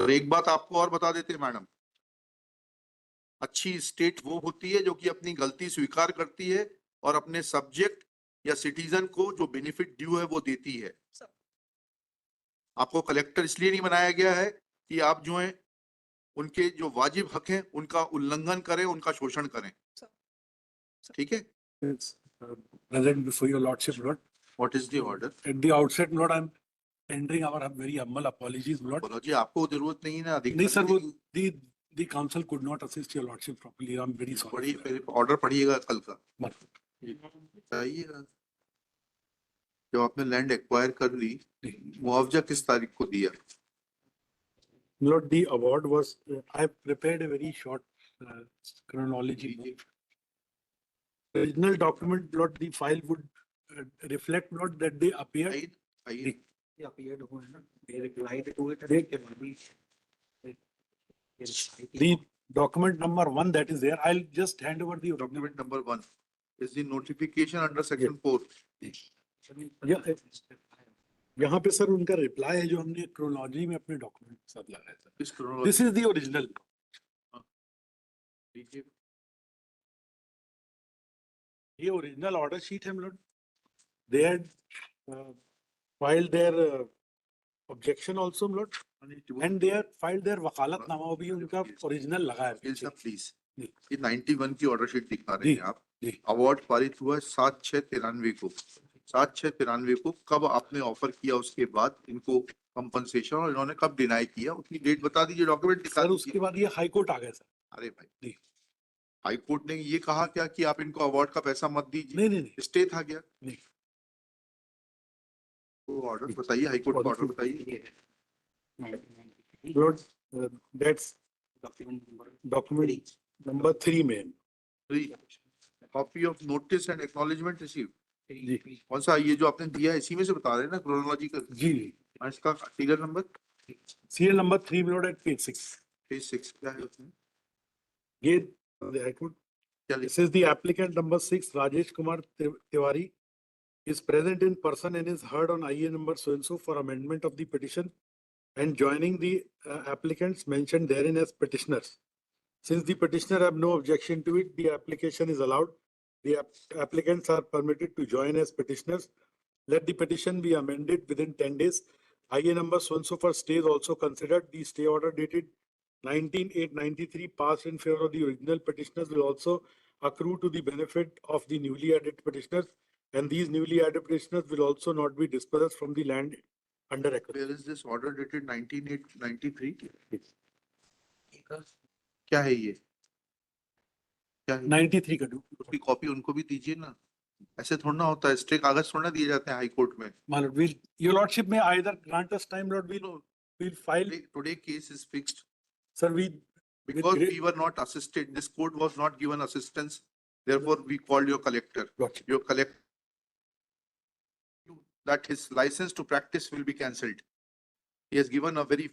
और एक बात आपको और बता देते हैं मैडम, अच्छी स्टेट वो होती है जो कि अपनी गलती स्वीकार करती है और अपने सब्जेक्ट या सिटीजन को जो बेनिफिट ड्यू है वो देती है। आपको कलेक्टर इसलिए नहीं बनाया गया है कि आप जो है उनके जो वाजिब हक हैं उनका उल्लंघन करें, उनका शोषण करें। ठीक है? Present before your lordship, Lord. What is the order? At the outset, Lord, I'm tendering our very humble apologies, Lord. बोलो जी, आपको जरूरत नहीं है ना नहीं सर, वो the council could not assist your lordship properly. I'm very sorry. बड़ी फिर ऑर्डर पढ़िएगा कल का। मत चाहिए जो आपने लैंड एक्वायर कर ली, मुआवजा किस तारीख को दिया? Lord, the award was, I prepared a very short chronology. Original document, Lord, the file would reflect, Lord, that they appeared. They appeared, they replied to it. The document number 1 that is there, I'll just hand over the document number 1 is the notification under section 4. यहाँ पे sir उनका reply है जो हमने chronology में अपने document के साथ लगाया था। This is the original. ये ओरिजिनल ऑर्डर शीट है लोग। They had filed their objection also लोग and they had filed their वकालतनामा भी उनका ओरिजिनल लगा है। प्लीज ये 91 की ऑर्डर शीट दिखा रहे हैं आप। अवार्ड पारित हुआ 7/6/93 को। 7/6/93 को कब आपने ऑफर किया, उसके बाद इनको कंपनसेशन, और इन्होंने कब डिनाई किया उसकी डेट बता दीजिए, डॉक्यूमेंट दिखा दीजिए। उसके बाद ये हाई कोर्ट आ गया सर। अरे भाई, हाई कोर्ट ने ये कहा क्या कि आप इनको अवार्ड का पैसा मत दीजिए? नहीं, स्टे था क्या? नहीं, तो ऑर्डर बताइए, हाई कोर्ट का ऑर्डर बताइए। दैट्स डॉक्यूमेंट नंबर 3 में 3 copy of notice and acknowledgement receive. जी कौन सा? ये जो आपने दिया है इसी में से बता रहे हैं ना क्रोनोलॉजी का? जी इसका serial number 3 minute at page 6। Page 6 क्या है उसमें? ये high court, this is the applicant number 6 Rajesh Kumar Tiwari is present in person and is heard on IA number so and so for amendment of the petition and joining the applicants mentioned therein as petitioners. Since the petitioner have no objection to it, the application is allowed. The applicants are permitted to join as petitioners. Let the petition be amended within 10 days. IA number so and so for stay is also considered. The stay order dated 19/8/93 passed in favor of the original petitioners will also accrue to the benefit of the newly added petitioners, and these newly added petitioners will also not be dispersed from the land under acquisition. Where is this order dated 19/8/93? क्या है ये? क्या है? 93 का उसकी copy उनको भी दीजिए ना। ऐसे थोड़ा ना होता है, स्टे कागज थोड़ा दिए जाते हैं हाई कोर्ट में। Your lordship may either grant us time, Lord, we'll file. Today case is fixed. Sir, because we were not assisted, this court was not given assistance, therefore we called your collector. Your collector that his license to practice will be cancelled. He has given a very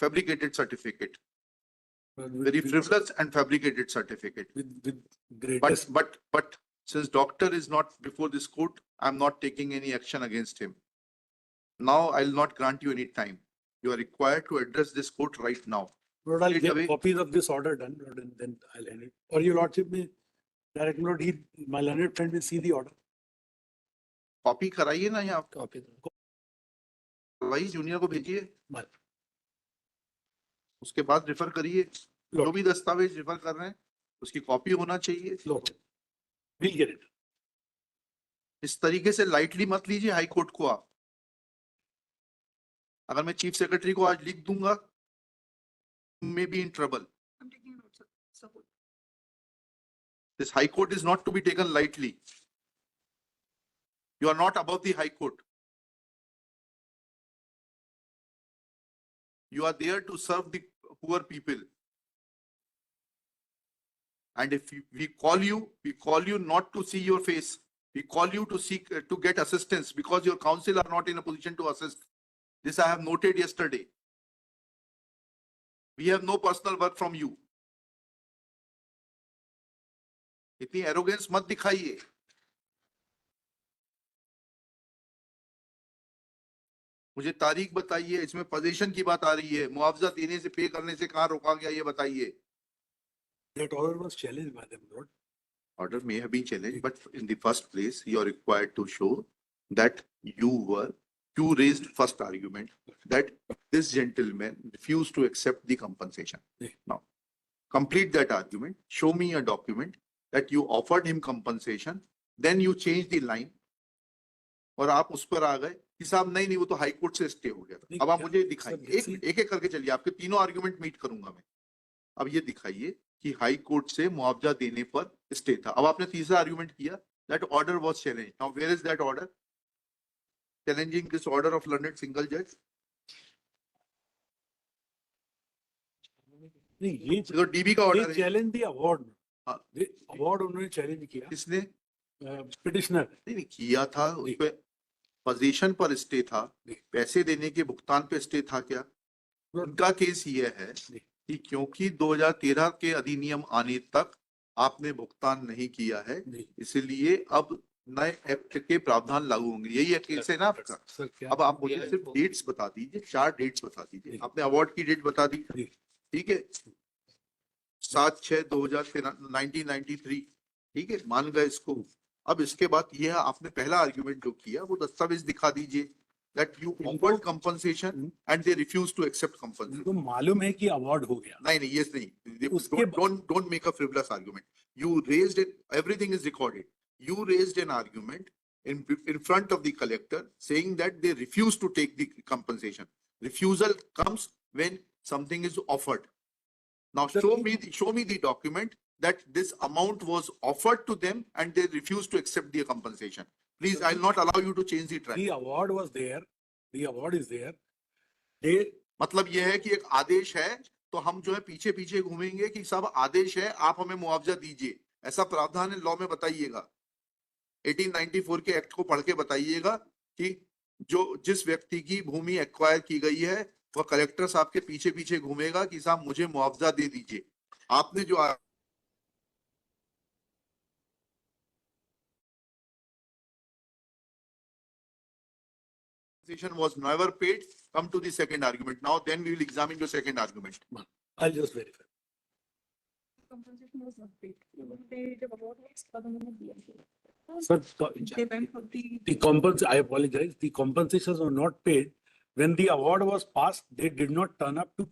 fabricated certificate, very frivolous and fabricated certificate. With greatest. But since doctor is not before this court, I'm not taking any action against him. Now I'll not grant you any time. You are required to address this court right now. Lord, I'll get copies of this order done, Lord, and then I'll hand it. Or your lordship may direct, Lord, my learned friend will see the order. Copy कराइए ना, यहाँ copy वही junior को भेजिए, उसके बाद refer करिए। जो भी दस्तावेज रेफर कर रहे हैं उसकी कॉपी होना चाहिए। We'll get it. इस तरीके से लाइटली मत लीजिए हाई कोर्ट को आप। अगर मैं चीफ सेक्रेटरी को आज लिख दूंगा, may be in trouble. I'm taking notes, sir. This high court is not to be taken lightly. You are not above the high court. You are there to serve the poor people. And if we call you not to see your face. We call you to seek to get assistance because your counsel are not in a position to assist. This I have noted yesterday. We have no personal work from you. इतनी arrogance मत दिखाइए। मुझे तारीख बताइए, इसमें position की बात आ रही है, मुआवजा देने से, पे करने से कहाँ रोका गया ये बताइए। That order was challenged by them, Lord. Order may have been challenged, but in the first place, you are required to show that you raised first argument that this gentleman refused to accept the compensation. Yeah. Now, complete that argument, show me a document that you offered him compensation, then you change the line, और आप उस पर आ गए कि साहब नहीं वो तो हाई कोर्ट से स्टे हो गया था। अब आप मुझे दिखाइए, एक एक करके चलिए, आपके तीनों आर्गुमेंट मीट करूंगा मैं। अब ये दिखाइए कि हाई कोर्ट से मुआवजा देने पर स्टे था। अब आपने तीसरा आर्गुमेंट किया that order was challenged. Now where is that order challenging this order of learned single जज? नहीं, ये तो डीबी का ऑर्डर है। चैलेंज दी अवार्ड, हाँ। अवार्ड उन्होंने चैलेंज किया, किसने? पिटिशनर। नहीं किया था, उस पे पोजीशन पर स्टे था, पैसे देने के भुगतान पे स्टे था क्या? उनका केस ये है कि क्योंकि 2013 के अधिनियम आने तक आपने भुगतान नहीं किया है, इसलिए अब नए एक्ट के प्रावधान लागू होंगे। यही केस है ना आपका? अब आप मुझे सिर्फ डेट्स बता दीजिए, 4 डेट्स बता दीजिए। आपने अवार्ड की डेट बता दी, ठीक है, 7/6/2013 ठीक है, मान गए इसको। अब इसके बाद ये आपने पहला आर्गुमेंट जो किया वो दस्तावेज दिखा दीजिए that you offered compensation and they refused to accept compensation. तो मालूम है कि अवार्ड हो गया। नहीं yes नहीं, don't make a frivolous argument. You raised it, everything is recorded. You raised an argument in front of the collector saying that they refuse to take the compensation. Refusal comes when something is offered. Now show me the document that this amount was offered to them and they refused to accept the compensation. Please, I'll not allow you to change the track. The award was there. The award is there. मतलब यह है कि एक आदेश है तो हम जो है पीछे पीछे घूमेंगे कि सब आदेश है, आप हमें मुआवजा दीजिए, ऐसा प्रावधान है लॉ में? बताइएगा, 1894 के एक्ट को पढ़ के बताइएगा कि जो जिस व्यक्ति की भूमि एक्वायर की गई है वह कलेक्टर साहब के पीछे पीछे घूमेगा कि साहब मुझे मुआवजा दे दीजिए। आपने जो was never paid, come to the second argument. Now then we will examine your second argument. I'll just verify. Compensation was not paid. They the award was Sir, they went for the I apologize. The compensations were not paid. When the award was passed, they did not turn up to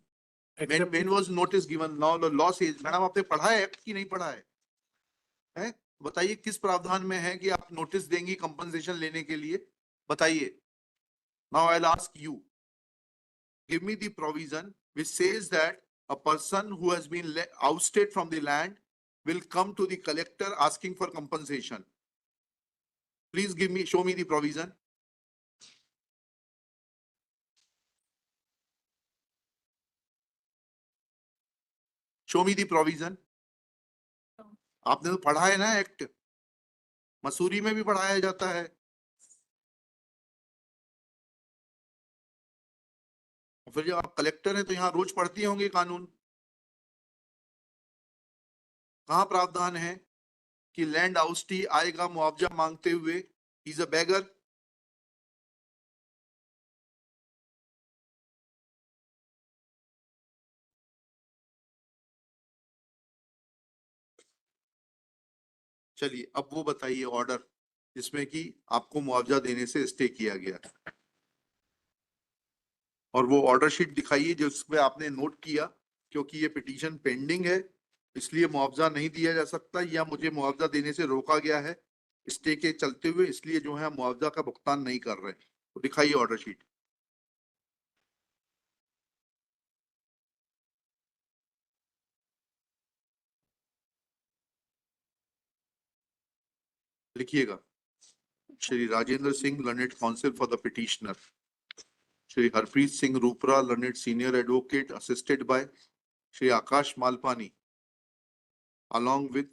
accept. When was notice given? Now the law says, madam आपने पढ़ा है act की नहीं पढ़ा है? हैं? बताइए किस प्रावधान में है कि आप नोटिस देंगी कंपनसेशन लेने के लिए? बताइए। Now I'll ask you, give me the provision which says that a person who has been ousted from the land will come to the collector asking for compensation. Please show me the provision. Show me the provision. आपने तो पढ़ा है ना act, Mussoorie में भी पढ़ाया जाता है। फिर जब आप कलेक्टर हैं तो यहाँ रोज पढ़ती होंगे कानून। कहाँ प्रावधान है कि लैंड आउस्टी आएगा मुआवजा मांगते हुए, ही इज अ बेगर? चलिए अब वो बताइए ऑर्डर जिसमें कि आपको मुआवजा देने से स्टे किया गया, और वो ऑर्डर शीट दिखाइए जिसमें आपने नोट किया क्योंकि ये पिटीशन पेंडिंग है इसलिए मुआवजा नहीं दिया जा सकता, या मुझे मुआवजा देने से रोका गया है स्टे के चलते हुए, इसलिए जो है मुआवजा का भुगतान नहीं कर रहे। तो दिखाइए ऑर्डर शीट। लिखिएगा, Shri Rajendra Singh learned counsel for the petitioner, Shri Harpreet Singh Rupra learned senior advocate assisted by Shri Akash Malpani along with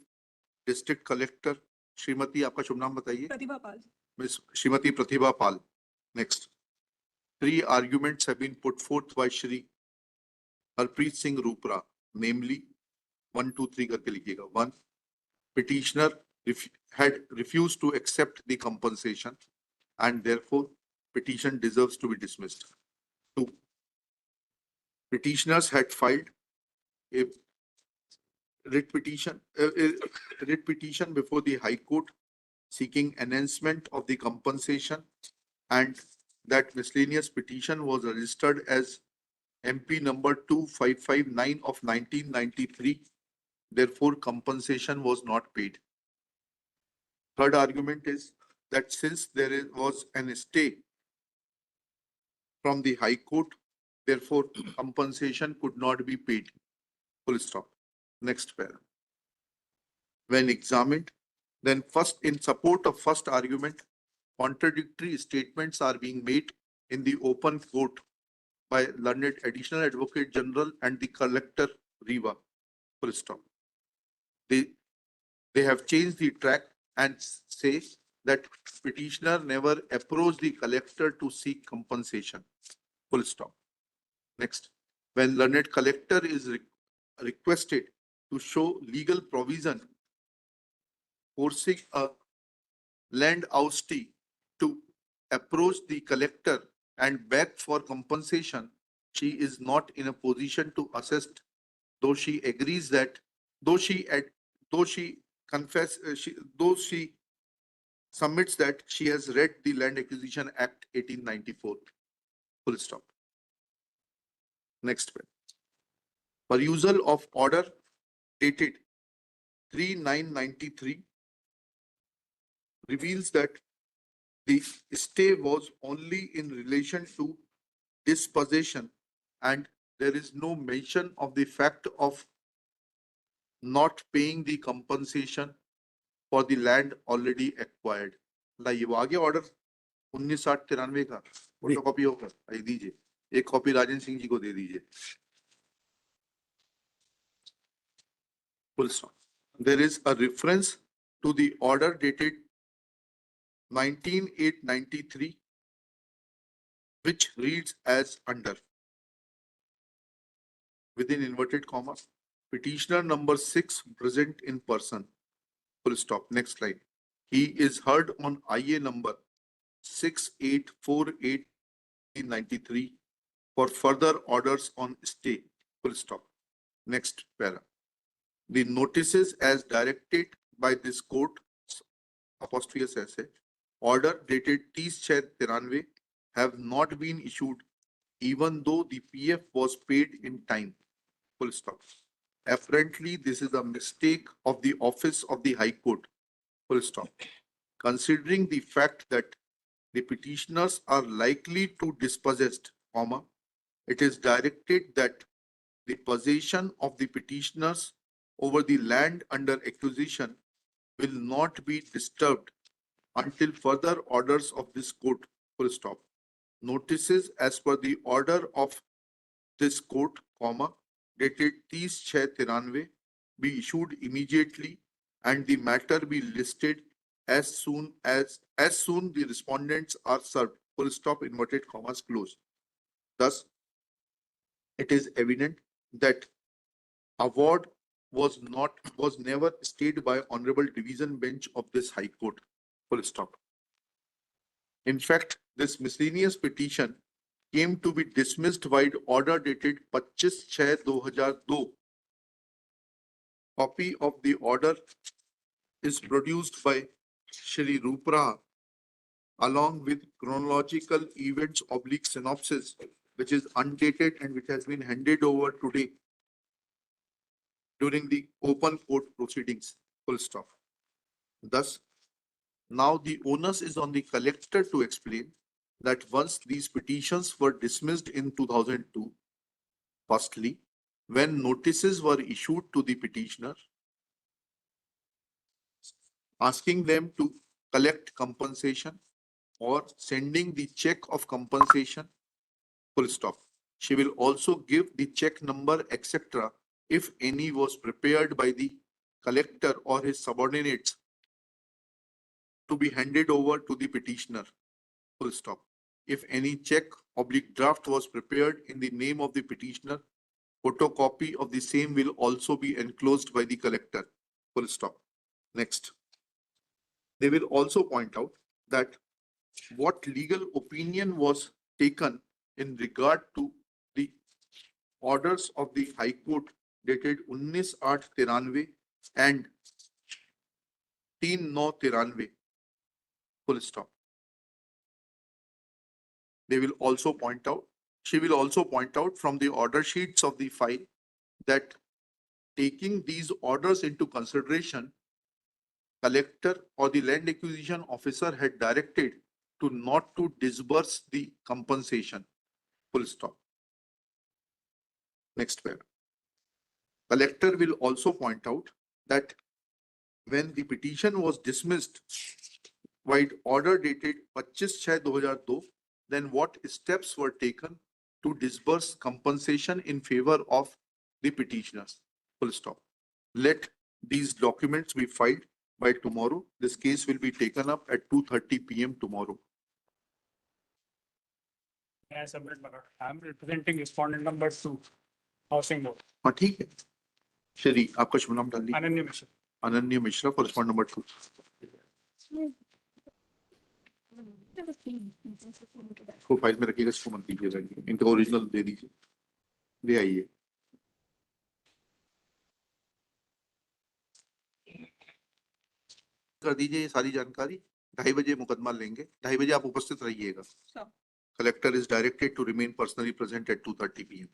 district collector Shrimati, आपका शुभ नाम बताइए? Pratibha Pal. Miss Shrimati Pratibha Pal. Next, 3 arguments have been put forth by Shri Harpreet Singh Rupra, namely 1, 2, 3 करके लिखिएगा। 1, petitioner had refused to accept the compensation and therefore petition deserves to be dismissed. 2. Petitioners had filed a writ petition before the High Court seeking enhancement of the compensation, and that miscellaneous petition was registered as MP number 2559 of 1993. Therefore, compensation was not paid. Third argument is that since was an stay from the High Court, therefore compensation could not be paid. Full stop. Next paragraph. When examined, then first, in support of first argument, contradictory statements are being made in the open court by learned Additional Advocate General and the Collector Riva. Full stop. They have changed the track and say that petitioner never approached the collector to seek compensation. Full stop. Next, when learned collector is requested to show legal provision forcing a land oustee to approach the collector and beg for compensation, she is not in a position to assist, though she agrees that, though she submits that she has read the Land Acquisition Act 1894. Full stop. Next one. Perusal of order dated 3/9/93 reveals that the stay was only in relation to dispossession, and there is no mention of the fact of not paying the compensation for the land already acquired. लाइए वो आगे order 1993 का photocopy होकर आइए दीजिए, एक copy Rajendra Singh ji को दे दीजिए. Full stop. There is a reference to the order dated 19/8/93, which reads as under, within inverted commas, petitioner number 6 present in person. Full stop. Next slide. He is heard on IA number 6848/93 for further orders on stay. Full stop. Next para. The notices as directed by this court, apostrophe essay, order dated 30/6/93 have not been issued, even though the PF was paid in time. Full stop. Apparently, this is a mistake of the office of the High Court. Full stop. Considering the fact that the petitioners are likely to dispossessed, comma, it is directed that the possession of the petitioners over the land under acquisition will not be disturbed until further orders of this court. Full stop. Notices as per the order of this court, comma, dated 30/6/93 be issued immediately and the matter be listed as soon the respondents are served. Full stop, inverted commas closed. Thus, it is evident that award was never stayed by Honorable Division Bench of this High Court. Full stop. In fact, this miscellaneous petition came to be dismissed by order dated 25/6/2002. Copy of the order is produced by Shri Rupra along with chronological events / synopsis, which is undated and which has been handed over today during the open court proceedings. Full stop. Thus, now the onus is on the collector to explain that once these petitions were dismissed in 2002, firstly, when notices were issued to the petitioner asking them to collect compensation or sending the check of compensation, full stop. She will also give the check number, etc., if any was prepared by the collector or his subordinates to be handed over to the petitioner. Full stop. If any check / draft was prepared in the name of the petitioner, photocopy of the same will also be enclosed by the collector. Full stop. Next. They will also point out that what legal opinion was taken in regard to the orders of the High Court dated 19/8/93 and 3/9/93. Full stop. They will also point out, she will also point out from the order sheets of the file that taking these orders into consideration, collector or the land acquisition officer had directed to not to disburse the compensation. Full stop. Next paragraph. Collector will also point out that when the petition was dismissed by order dated 25/6/2002, then what steps were taken to disburse compensation in favor of the petitioners? Full stop. Let these documents be filed by tomorrow. This case will be taken up at 2:30 PM tomorrow. May I submit my note? I'm representing respondent number 2, housing board, हाँ ठीक है श्री आपका शुभ नाम डाल दीजिए Ananya Mishra. अनन्य Mishra for respond number 2 को फाइल में रखिएगा इसको मत दीजिएगा इनका ओरिजिनल दे दीजिए ले आइए कर दीजिए ये सारी जानकारी 2:30 बजे मुकदमा लेंगे 2:30 बजे आप उपस्थित रहिएगा Sure. Collector is directed to remain personally present at 2:30 PM